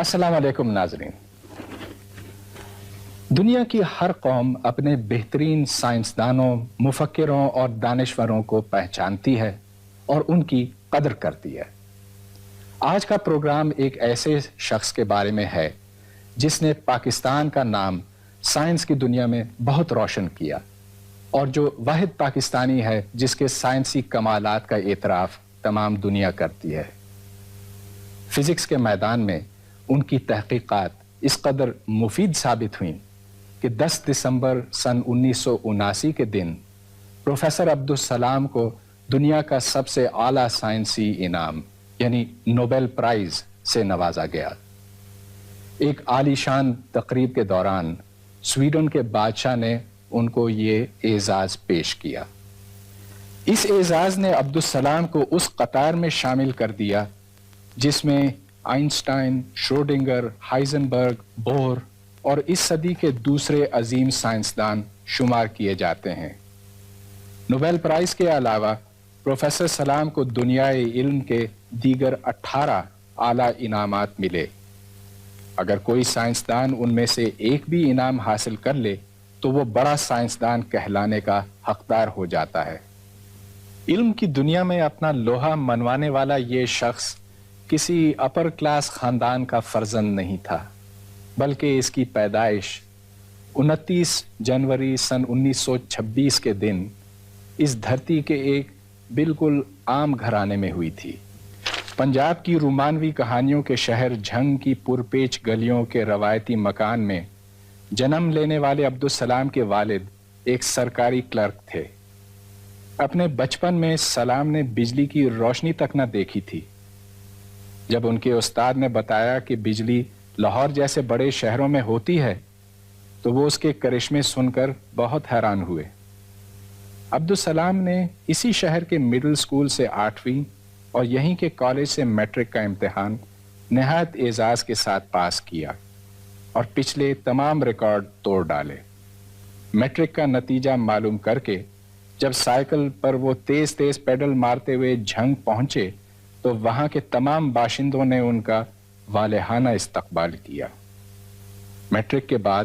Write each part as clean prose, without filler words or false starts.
السلام علیکم ناظرین. دنیا کی ہر قوم اپنے بہترین سائنسدانوں، مفکروں اور دانشوروں کو پہچانتی ہے اور ان کی قدر کرتی ہے. آج کا پروگرام ایک ایسے شخص کے بارے میں ہے جس نے پاکستان کا نام سائنس کی دنیا میں بہت روشن کیا اور جو واحد پاکستانی ہے جس کے سائنسی کمالات کا اعتراف تمام دنیا کرتی ہے. فزکس کے میدان میں ان کی تحقیقات اس قدر مفید ثابت ہوئیں کہ 10 دسمبر سن 1979 کے دن پروفیسر عبدالسلام کو دنیا کا سب سے اعلیٰ سائنسی انعام یعنی نوبل پرائز سے نوازا گیا. ایک عالی شان تقریب کے دوران سویڈن کے بادشاہ نے ان کو یہ اعزاز پیش کیا. اس اعزاز نے عبدالسلام کو اس قطار میں شامل کر دیا جس میں آئنسٹائن، شروڈنگر، ہائزنبرگ، بور اور اس صدی کے دوسرے عظیم سائنسدان شمار کیے جاتے ہیں. نوبل پرائز کے علاوہ پروفیسر سلام کو دنیائے علم کے دیگر 18 اعلیٰ انعامات ملے. اگر کوئی سائنسدان ان میں سے ایک بھی انعام حاصل کر لے تو وہ بڑا سائنسدان کہلانے کا حقدار ہو جاتا ہے. علم کی دنیا میں اپنا لوہا منوانے والا یہ شخص کسی اپر کلاس خاندان کا فرزند نہیں تھا، بلکہ اس کی پیدائش 29 جنوری سن 1926 کے دن اس دھرتی کے ایک بالکل عام گھرانے میں ہوئی تھی. پنجاب کی رومانوی کہانیوں کے شہر جھنگ کی پرپیچ گلیوں کے روایتی مکان میں جنم لینے والے عبدالسلام کے والد ایک سرکاری کلرک تھے. اپنے بچپن میں سلام نے بجلی کی روشنی تک نہ دیکھی تھی. جب ان کے استاد نے بتایا کہ بجلی لاہور جیسے بڑے شہروں میں ہوتی ہے تو وہ اس کے کرشمے سن کر بہت حیران ہوئے. عبدالسلام نے اسی شہر کے مڈل سکول سے 8ویں اور یہیں کے کالج سے میٹرک کا امتحان نہایت اعزاز کے ساتھ پاس کیا اور پچھلے تمام ریکارڈ توڑ ڈالے. میٹرک کا نتیجہ معلوم کر کے جب سائیکل پر وہ تیز تیز پیڈل مارتے ہوئے جھنگ پہنچے تو وہاں کے تمام باشندوں نے ان کا والہانہ استقبال کیا. میٹرک کے بعد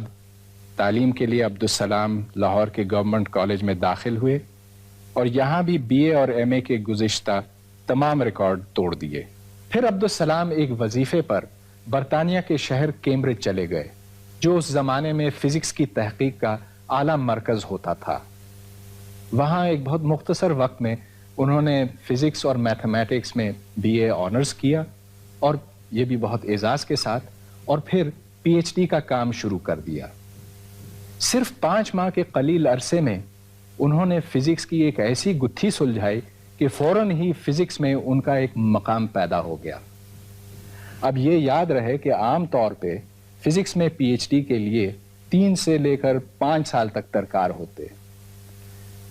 تعلیم کے لیے عبدالسلام لاہور کے گورنمنٹ کالج میں داخل ہوئے اور یہاں بھی بی اے اور ایم اے کے گزشتہ تمام ریکارڈ توڑ دیے. پھر عبدالسلام ایک وظیفے پر برطانیہ کے شہر کیمبرج چلے گئے جو اس زمانے میں فزکس کی تحقیق کا اعلیٰ مرکز ہوتا تھا. وہاں ایک بہت مختصر وقت میں انہوں نے فزکس اور میتھمیٹکس میں بی اے آنرز کیا اور یہ بھی بہت اعزاز کے ساتھ، اور پھر پی ایچ ڈی کا کام شروع کر دیا. صرف 5 ماہ کے قلیل عرصے میں انہوں نے فزکس کی ایک ایسی گتھی سلجھائی کہ فوراً ہی فزکس میں ان کا ایک مقام پیدا ہو گیا. اب یہ یاد رہے کہ عام طور پہ فزکس میں پی ایچ ڈی کے لیے 3 سے لے کر 5 سال تک درکار ہوتے،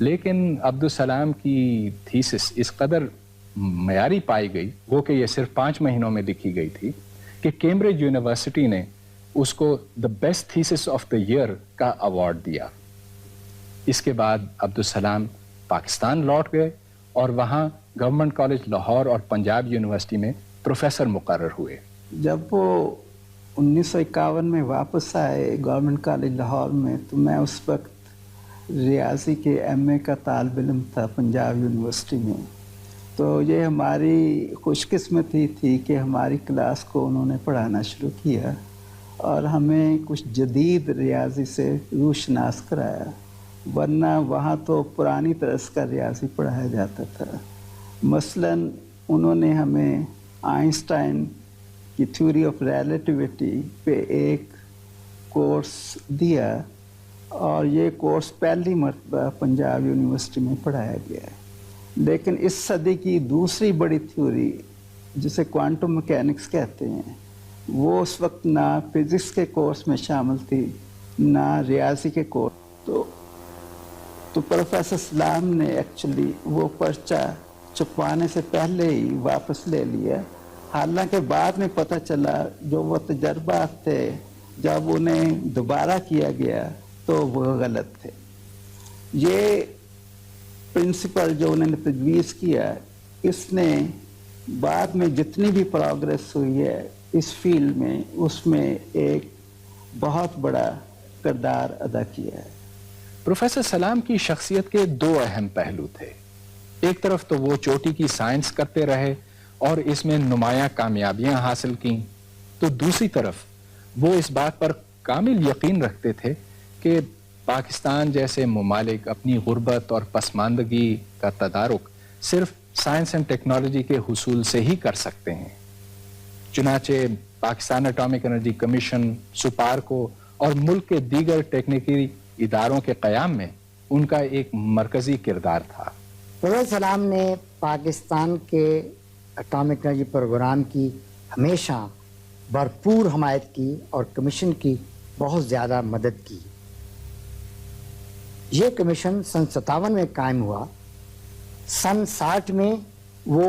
لیکن عبدالسلام کی تھیسس اس قدر معیاری پائی گئی، وہ کہ یہ صرف 5 مہینوں میں لکھی گئی تھی، کہ کیمبرج یونیورسٹی نے اس کو the best thesis of the year کا ایوارڈ دیا. اس کے بعد عبدالسلام پاکستان لوٹ گئے اور وہاں گورنمنٹ کالج لاہور اور پنجاب یونیورسٹی میں پروفیسر مقرر ہوئے. جب وہ 1951 میں واپس آئے گورنمنٹ کالج لاہور میں تو میں اس وقت ریاضی کے ایم اے کا طالب علم تھا پنجاب یونیورسٹی میں. تو یہ ہماری خوش قسمتی تھی کہ ہماری کلاس کو انہوں نے پڑھانا شروع کیا اور ہمیں کچھ جدید ریاضی سے روشناس کرایا، ورنہ وہاں تو پرانی طرز کا ریاضی پڑھایا جاتا تھا. مثلاً انہوں نے ہمیں آئنسٹائن کی تھیوری آف ریلیٹیوٹی پہ ایک کورس دیا اور یہ کورس پہلی مرتبہ پنجاب یونیورسٹی میں پڑھایا گیا ہے. لیکن اس صدی کی دوسری بڑی تھیوری جسے کوانٹم میکینکس کہتے ہیں وہ اس وقت نہ فزکس کے کورس میں شامل تھی نہ ریاضی کے کورس. تو پروفیسر سلام نے ایکچولی وہ پرچہ چھپوانے سے پہلے ہی واپس لے لیا، حالانکہ بعد میں پتہ چلا جو وہ تجربات تھے جب انہیں دوبارہ کیا گیا تو وہ غلط تھے. یہ پرنسپل جو انہوں نے تجویز کیا اس نے بعد میں جتنی بھی پروگریس ہوئی ہے اس فیلڈ میں اس میں ایک بہت بڑا کردار ادا کیا ہے۔ پروفیسر سلام کی شخصیت کے دو اہم پہلو تھے۔ ایک طرف تو وہ چوٹی کی سائنس کرتے رہے اور اس میں نمایاں کامیابیاں حاصل کیں، تو دوسری طرف وہ اس بات پر کامل یقین رکھتے تھے کہ پاکستان جیسے ممالک اپنی غربت اور پسماندگی کا تدارک صرف سائنس اینڈ ٹیکنالوجی کے حصول سے ہی کر سکتے ہیں۔ چنانچہ Pakistan atomic energy commission, SUPARCO اور ملک کے دیگر ٹیکنیکی اداروں کے قیام میں ان کا ایک مرکزی کردار تھا۔ پروفیسر سلام نے پاکستان کے اٹامک انرجی پروگرام کی ہمیشہ بھرپور حمایت کی اور کمیشن کی بہت زیادہ مدد کی۔ یہ کمیشن سن 57 میں قائم ہوا۔ سن 60 میں وہ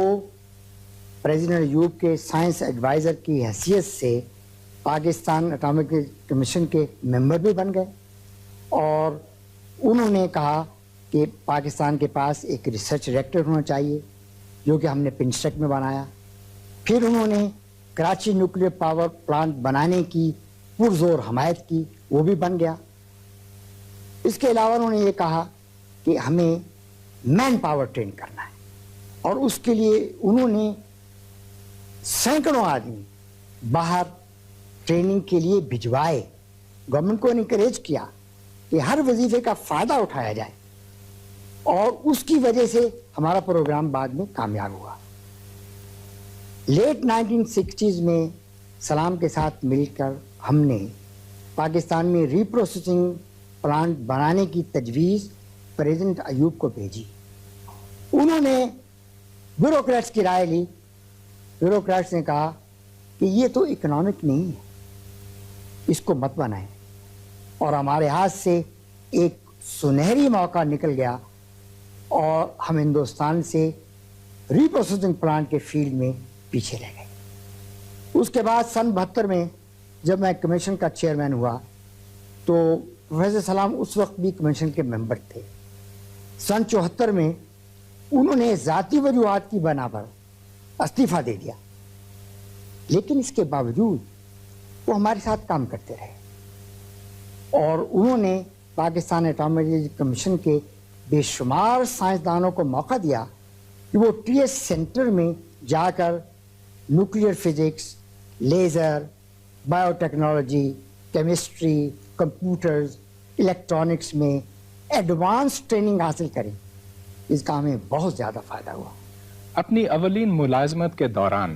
پریزیڈنٹ ایوب کے سائنس ایڈوائزر کی حیثیت سے پاکستان اٹامک کمیشن کے ممبر بھی بن گئے، اور انہوں نے کہا کہ پاکستان کے پاس ایک ریسرچ ریکٹر ہونا چاہیے، جو کہ ہم نے پنسٹرک میں بنایا۔ پھر انہوں نے کراچی نیوکلیر پاور پلانٹ بنانے کی پرزور حمایت کی، وہ بھی بن گیا۔ اس کے علاوہ انہوں نے یہ کہا کہ ہمیں مین پاور ٹرین کرنا ہے، اور اس کے لیے انہوں نے سینکڑوں آدمی باہر ٹریننگ کے لیے بھجوائے۔ گورنمنٹ کو انکریج کیا کہ ہر وظیفے کا فائدہ اٹھایا جائے، اور اس کی وجہ سے ہمارا پروگرام بعد میں کامیاب ہوا۔ لیٹ 1960s میں سلام کے ساتھ مل کر ہم نے پاکستان میں ری پروسیسنگ پلانٹ بنانے کی تجویز پریزیڈنٹ ایوب کو بھیجی۔ انہوں نے بیوروکریٹس کی رائے لی۔ بیوروکریٹس نے کہا کہ یہ تو اکنامک نہیں ہے، اس کو مت بنائیں، اور ہمارے ہاتھ سے ایک سنہری موقع نکل گیا اور ہم ہندوستان سے ری پروسیسنگ پلانٹ کے فیلڈ میں پیچھے رہ گئے۔ اس کے بعد سن 72 میں جب میں کمیشن کا چیئرمین ہوا تو پروفیسر سلام اس وقت بھی کمیشن کے ممبر تھے۔ سن 74 میں انہوں نے ذاتی وجوہات کی بنا پر استعفیٰ دے دیا، لیکن اس کے باوجود وہ ہمارے ساتھ کام کرتے رہے، اور انہوں نے پاکستان اٹامک انرجی کمیشن کے بے شمار سائنسدانوں کو موقع دیا کہ وہ ٹی ایس سینٹر میں جا کر nuclear physics, laser, bio technology, chemistry, computers, electronics میں ایڈوانس ٹریننگ حاصل کریں۔ اس کا ہمیں بہت زیادہ فائدہ ہوا۔ اپنی اولین ملازمت کے دوران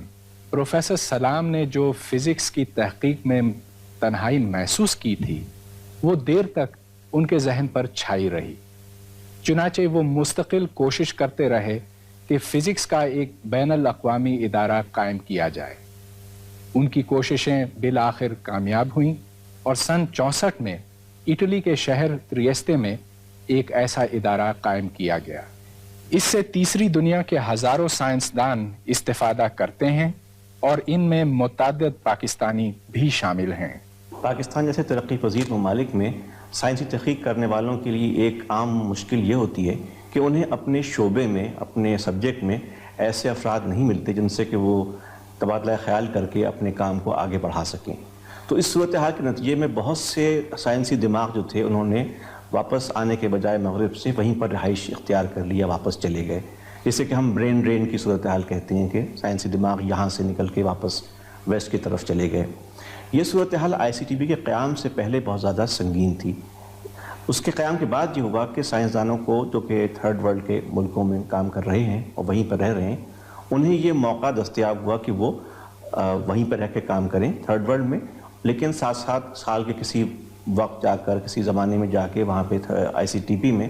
پروفیسر سلام نے جو فزکس کی تحقیق میں تنہائی محسوس کی تھی، وہ دیر تک ان کے ذہن پر چھائی رہی۔ چنانچہ وہ مستقل کوشش کرتے رہے کہ فزکس کا ایک بین الاقوامی ادارہ قائم کیا جائے۔ ان کی کوششیں بالآخر کامیاب ہوئیں، اور سن 64 میں اٹلی کے شہر تریستے میں ایک ایسا ادارہ قائم کیا گیا۔ اس سے تیسری دنیا کے ہزاروں سائنسدان استفادہ کرتے ہیں، اور ان میں متعدد پاکستانی بھی شامل ہیں۔ پاکستان جیسے ترقی پذیر ممالک میں سائنسی تحقیق کرنے والوں کے لیے ایک عام مشکل یہ ہوتی ہے کہ انہیں اپنے شعبے میں، اپنے سبجیکٹ میں ایسے افراد نہیں ملتے جن سے کہ وہ تبادلہ خیال کر کے اپنے کام کو آگے بڑھا سکیں۔ تو اس صورتحال کے نتیجے میں بہت سے سائنسی دماغ جو تھے انہوں نے واپس آنے کے بجائے مغرب سے وہیں پر رہائش اختیار کر لیا، واپس چلے گئے، جسے کہ ہم برین ڈرین کی صورتحال کہتے ہیں کہ سائنسی دماغ یہاں سے نکل کے واپس ویسٹ کی طرف چلے گئے۔ یہ صورتحال آئی سی ٹی پی کے قیام سے پہلے بہت زیادہ سنگین تھی۔ اس کے قیام کے بعد یہ ہوا کہ سائنسدانوں کو جو کہ تھرڈ ورلڈ کے ملکوں میں کام کر رہے ہیں اور وہیں پر رہ رہے ہیں، انہیں یہ موقع دستیاب ہوا کہ وہ وہیں پر رہ کے کام کریں تھرڈ ورلڈ میں، لیکن ساتھ ساتھ سال کے کسی وقت جا کر، کسی زمانے میں جا کے وہاں پہ آئی سی ٹی پی میں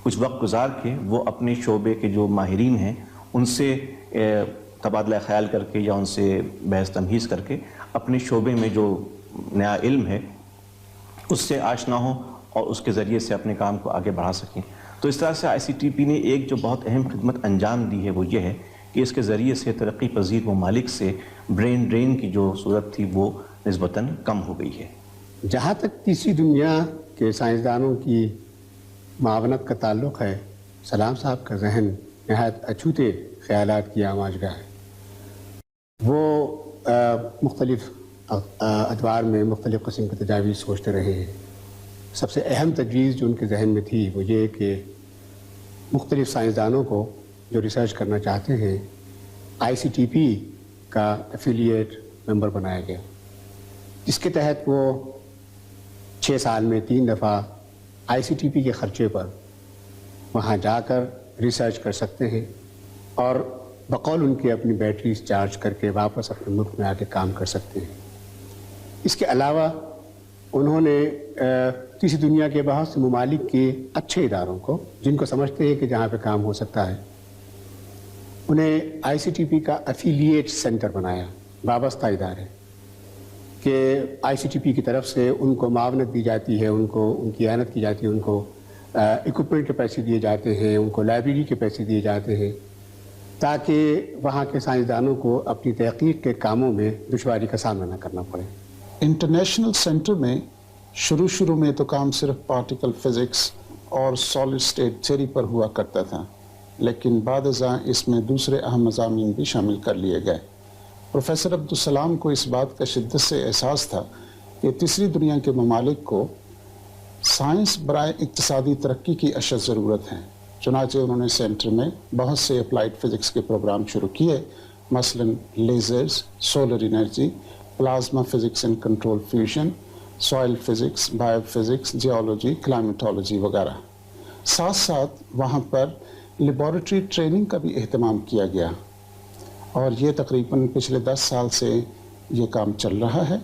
کچھ وقت گزار کے وہ اپنے شعبے کے جو ماہرین ہیں ان سے تبادلہ خیال کر کے یا ان سے بحث تمہیز کر کے اپنے شعبے میں جو نیا علم ہے اس سے آشنا ہوں اور اس کے ذریعے سے اپنے کام کو آگے بڑھا سکیں۔ تو اس طرح سے آئی سی ٹی پی نے ایک جو بہت اہم خدمت انجام دی ہے وہ یہ ہے کہ اس کے ذریعے سے ترقی پذیر ممالک سے برین ڈرین کی جو صورت تھی وہ نسبتاً کم ہو گئی ہے۔ جہاں تک تیسری دنیا کے سائنسدانوں کی معاونت کا تعلق ہے، سلام صاحب کا ذہن نہایت اچھوتے خیالات کی آماجگاہ ہے۔ وہ مختلف ادوار میں مختلف قسم کی تجاویز سوچتے رہے ہیں. سب سے اہم تجویز جو ان کے ذہن میں تھی وہ یہ کہ مختلف سائنسدانوں کو جو ریسرچ کرنا چاہتے ہیں ICTP کا ایفیلیٹ ممبر بنایا گیا، جس کے تحت وہ 6 سال میں 3 دفعہ ICTP کے خرچے پر وہاں جا کر ریسرچ کر سکتے ہیں اور بقول ان کے اپنی بیٹریز چارج کر کے واپس اپنے ملک میں آ کے کام کر سکتے ہیں. اس کے علاوہ انہوں نے تیسری دنیا کے بہت سے ممالک کے اچھے اداروں کو جن کو سمجھتے ہیں کہ جہاں پہ کام ہو سکتا ہے انہیں ICTP کا ایفیلیٹ سینٹر بنایا، وابستہ ادارے کہ ICTP کی طرف سے ان کو معاونت دی جاتی ہے، ان کو ان کی اعانت کی جاتی ہے، ان کو اکوپمنٹ کے پیسے دیے جاتے ہیں، ان کو لائبریری کے پیسے دیے جاتے ہیں تاکہ وہاں کے سائنسدانوں کو اپنی تحقیق کے کاموں میں دشواری کا سامنا نہ کرنا پڑے. انٹرنیشنل سینٹر میں شروع میں تو کام صرف پارٹیکل فزکس اور سالڈ اسٹیٹ تھیوری پر ہوا کرتا تھا، لیکن بعد ازاں اس میں دوسرے اہم مضامین بھی شامل کر لیے گئے. پروفیسر عبدالسلام کو اس بات کا شدت سے احساس تھا کہ تیسری دنیا کے ممالک کو سائنس برائے اقتصادی ترقی کی اشد ضرورت ہے. چنانچہ انہوں نے سینٹر میں بہت سے اپلائیڈ فزکس کے پروگرام شروع کیے، مثلا lasers, solar energy, plasma physics and control fusion, soil physics, bio physics, geology, climatology وغیرہ. ساتھ ساتھ وہاں پر لیبارٹری ٹریننگ کا بھی اہتمام کیا گیا اور یہ تقریباً پچھلے 10 سال سے یہ کام چل رہا ہے.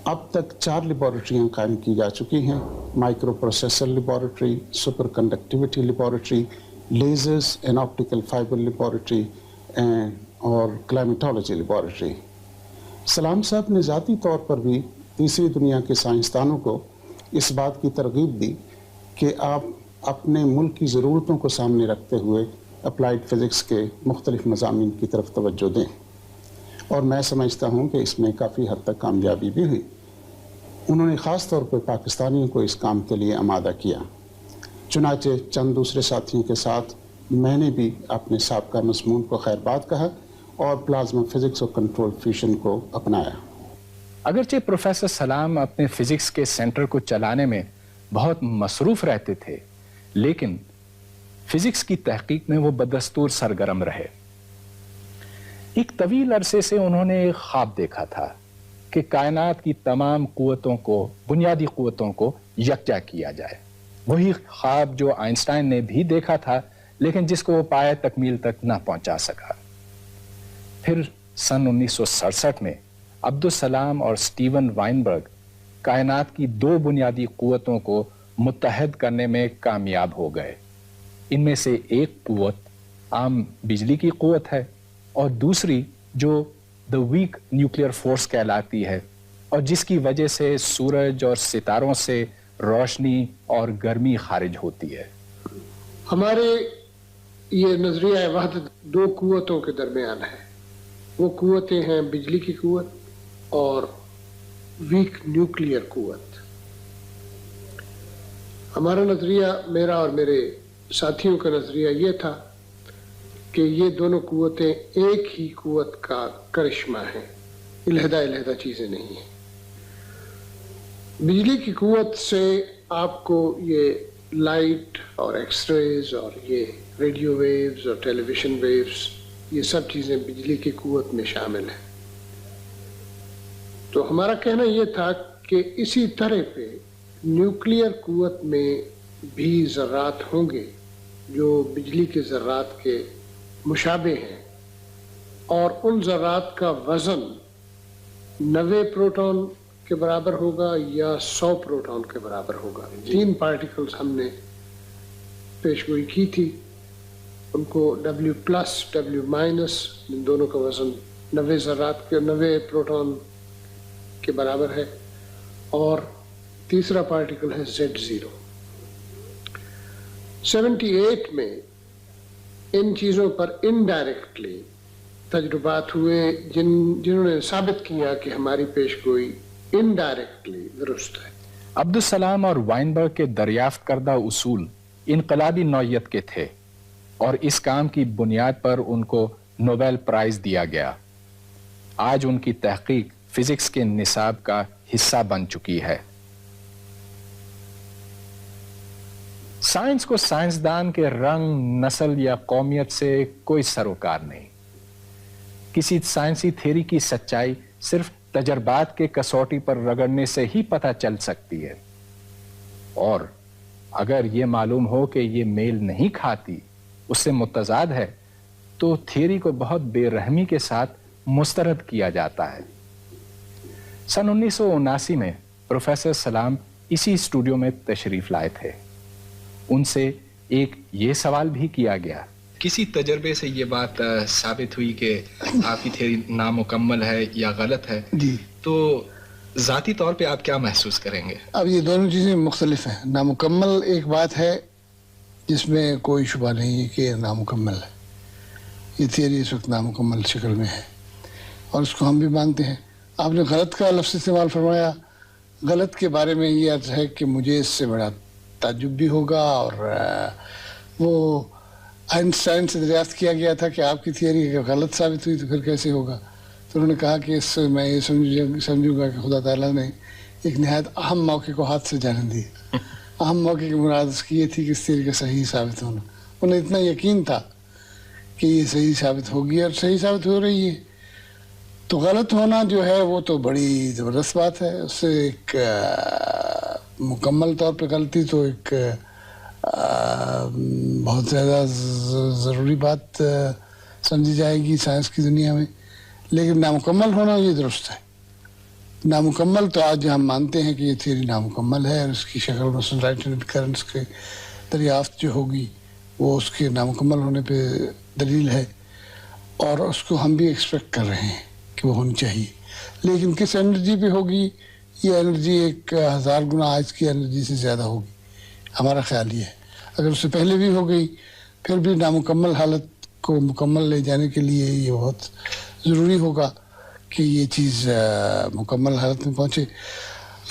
اب تک 4 لیبارٹریاں قائم کی جا چکی ہیں: micro processor laboratory, super conductivity laboratory, lasers and optical fibre laboratory اور کلائمیٹولوجی لیبارٹری. سلام صاحب نے ذاتی طور پر بھی تیسری دنیا کے سائنسدانوں کو اس بات کی ترغیب دی کہ آپ اپنے ملک کی ضرورتوں کو سامنے رکھتے ہوئے اپلائیڈ فزکس کے مختلف مضامین کی طرف توجہ دیں، اور میں سمجھتا ہوں کہ اس میں کافی حد تک کامیابی بھی ہوئی. انہوں نے خاص طور پر پاکستانیوں کو اس کام کے لیے آمادہ کیا. چنانچہ چند دوسرے ساتھیوں کے ساتھ میں نے بھی اپنے سابقہ مضمون کو خیر بات کہا اور پلازما فزکس اور کنٹرول فیوژن کو اپنایا. اگرچہ پروفیسر سلام اپنے فزکس کے سینٹر کو چلانے میں بہت مصروف رہتے تھے، لیکن فزکس کی تحقیق میں وہ بدستور سرگرم رہے. ایک طویل عرصے سے انہوں نے ایک خواب دیکھا تھا کہ کائنات کی تمام قوتوں کو، بنیادی قوتوں کو یکجا کیا جائے. وہی خواب جو آئنسٹائن نے بھی دیکھا تھا، لیکن جس کو وہ پائے تکمیل تک نہ پہنچا سکا. پھر سن 1967 میں عبدالسلام اور اسٹیون وائنبرگ کائنات کی 2 بنیادی قوتوں کو متحد کرنے میں کامیاب ہو گئے. ان میں سے ایک قوت عام بجلی کی قوت ہے اور دوسری جو دا ویک نیوکلیئر فورس کہلاتی ہے، اور جس کی وجہ سے سورج اور ستاروں سے روشنی اور گرمی خارج ہوتی ہے. ہمارے یہ نظریہ وحدت 2 قوتوں کے درمیان ہے. وہ قوتیں ہیں بجلی کی قوت اور ویک نیوکلیئر قوت. ہمارا نظریہ، میرا اور میرے ساتھیوں کا نظریہ یہ تھا کہ یہ دونوں قوتیں ایک ہی قوت کا کرشمہ ہیں، علیحدہ چیزیں نہیں ہیں. بجلی کی قوت سے آپ کو یہ لائٹ اور ایکس ریز اور یہ ریڈیو ویوز اور ٹیلی ویژن ویوز، یہ سب چیزیں بجلی کی قوت میں شامل ہیں. تو ہمارا کہنا یہ تھا کہ اسی طرح پہ نیوکلیئر قوت میں بھی ذرات ہوں گے جو بجلی کے ذرات کے مشابہ ہیں، اور ان ذرات کا وزن 90 پروٹون کے برابر ہوگا یا 100 پروٹون کے برابر ہوگا. 3 پارٹیکلز ہم نے پیش گوئی کی تھی، ان کو W+, W-، ان دونوں کا وزن 90 ذرات کے 90 پروٹون کے برابر ہے، اور تیسرا پارٹیکل ہے Z0. 78 میں ان چیزوں پر انڈائریکٹلی تجربات ہوئے جنہوں نے ثابت کیا کہ ہماری پیش گوئی انڈائریکٹلی درست ہے. عبدالسلام اور وائنبرگ کے دریافت کردہ اصول انقلابی نوعیت کے تھے اور اس کام کی بنیاد پر ان کو نوبل پرائز دیا گیا. آج ان کی تحقیق فزکس کے نصاب کا حصہ بن چکی ہے۔ سائنس کو سائنسدان کے رنگ، نسل یا قومیت سے کوئی سروکار نہیں۔ کسی سائنسی تھیوری کی سچائی صرف تجربات کے کسوٹی پر رگڑنے سے ہی پتہ چل سکتی ہے، اور اگر یہ معلوم ہو کہ یہ میل نہیں کھاتی، اس سے متضاد ہے، تو تھیوری کو بہت بے رحمی کے ساتھ مسترد کیا جاتا ہے۔ سن 1979 میں پروفیسر سلام اسی اسٹوڈیو میں تشریف لائے تھے۔ ان سے ایک یہ سوال بھی کیا گیا، کسی تجربے سے یہ بات ثابت ہوئی کہ آپ کی تھیوری نامکمل ہے یا غلط ہے، جی، تو ذاتی طور پہ آپ کیا محسوس کریں گے؟ اب یہ دونوں چیزیں مختلف ہیں۔ نامکمل ایک بات ہے جس میں کوئی شبہ نہیں ہے کہ نامکمل ہے، یہ تھیوری اس وقت نامکمل شکل میں ہے اور اس کو ہم بھی مانتے ہیں۔ آپ نے غلط کا لفظ استعمال فرمایا، غلط کے بارے میں یہ عرض ہے کہ مجھے اس سے بڑا تعجب بھی ہوگا، اور وہ آئنسٹائن سے دریافت کیا گیا تھا کہ آپ کی تھیوری اگر غلط ثابت ہوئی تو پھر کیسے ہوگا، تو انہوں نے کہا کہ اس سے میں یہ سمجھوں گا کہ خدا تعالیٰ نے ایک نہایت اہم موقع کو ہاتھ سے جانے دی۔ اہم موقع کی مراد اس کی یہ تھی کہ اس تھیوری کا صحیح ثابت ہونا۔ انہیں اتنا یقین تھا کہ یہ صحیح ثابت ہوگی اور صحیح ثابت ہو رہی ہے، تو غلط ہونا جو ہے وہ تو بڑی زبردست بات ہے۔ اس سے ایک مکمل طور پہ غلطی تو ایک بہت زیادہ ضروری بات سمجھی جائے گی سائنس کی دنیا میں، لیکن نامکمل ہونا یہ درست ہے۔ نامکمل تو آج ہم مانتے ہیں کہ یہ تھیوری نامکمل ہے، اور اس کی شکل مثلاً رائٹ ہینڈ کرنٹس کے دریافت جو ہوگی وہ اس کے نامکمل ہونے پہ دلیل ہے، اور اس کو ہم بھی ایکسپیکٹ کر رہے ہیں کہ وہ ہونی چاہیے، لیکن کس انرجی پہ ہوگی؟ یہ انرجی 1000 گنا آج کی انرجی سے زیادہ ہوگی، ہمارا خیال یہ ہے۔ اگر اس سے پہلے بھی ہو گئی پھر بھی نامکمل حالت کو مکمل لے جانے کے لیے یہ بہت ضروری ہوگا کہ یہ چیز مکمل حالت میں پہنچے۔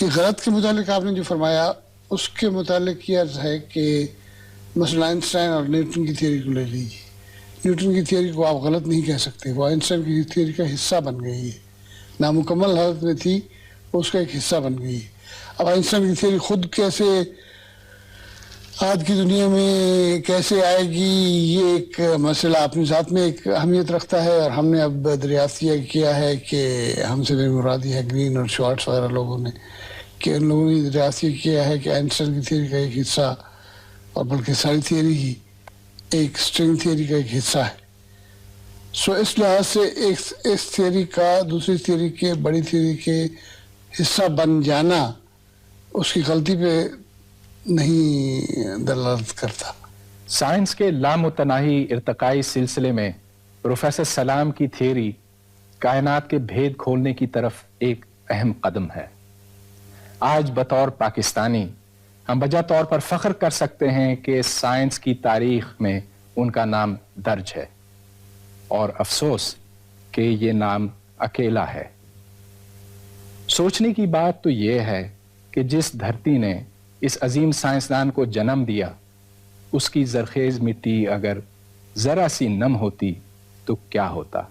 یہ غلط کے متعلق آپ نے جو فرمایا اس کے متعلق یہ عرض ہے کہ مثلا آئنسٹائن اور نیوٹن کی تھیوری کو لے لیجیے۔ نیوٹن کی تھیوری کو آپ غلط نہیں کہہ سکتے، وہ آئنسٹائن کی تھیوری کا حصہ بن گئی ہے، نامکمل حالت میں تھی وہ اس کا ایک حصہ بن گئی ہے۔ اب آئنسٹائن کی تھیوری خود کیسے آج کی دنیا میں کیسے آئے گی، یہ ایک مسئلہ اپنے ذات میں ایک اہمیت رکھتا ہے، اور ہم نے اب دریافت کیا ہے کہ ہم سے بے مرادی ہے گرین اور شوارٹز وغیرہ لوگوں نے، کہ ان لوگوں نے دریافت کیا ہے کہ آئنسٹائن کی تھیوری کا ایک حصہ، اور بلکہ ساری تھیوری ہی ایک اسٹرنگ تھیوری کا ایک حصہ ہے۔ سو اس لحاظ سے اس تھیوری کا دوسری تھیوری کے بڑی تھیوری کے حصہ بن جانا اس کی غلطی پہ نہیں دلالت کرتا۔ سائنس کے لامتناہی ارتقائی سلسلے میں پروفیسر سلام کی تھیوری کائنات کے بھید کھولنے کی طرف ایک اہم قدم ہے۔ آج بطور پاکستانی ہم بجا طور پر فخر کر سکتے ہیں کہ سائنس کی تاریخ میں ان کا نام درج ہے، اور افسوس کہ یہ نام اکیلا ہے۔ سوچنے کی بات تو یہ ہے کہ جس دھرتی نے اس عظیم سائنسدان کو جنم دیا، اس کی زرخیز مٹی اگر ذرا سی نم ہوتی تو کیا ہوتا۔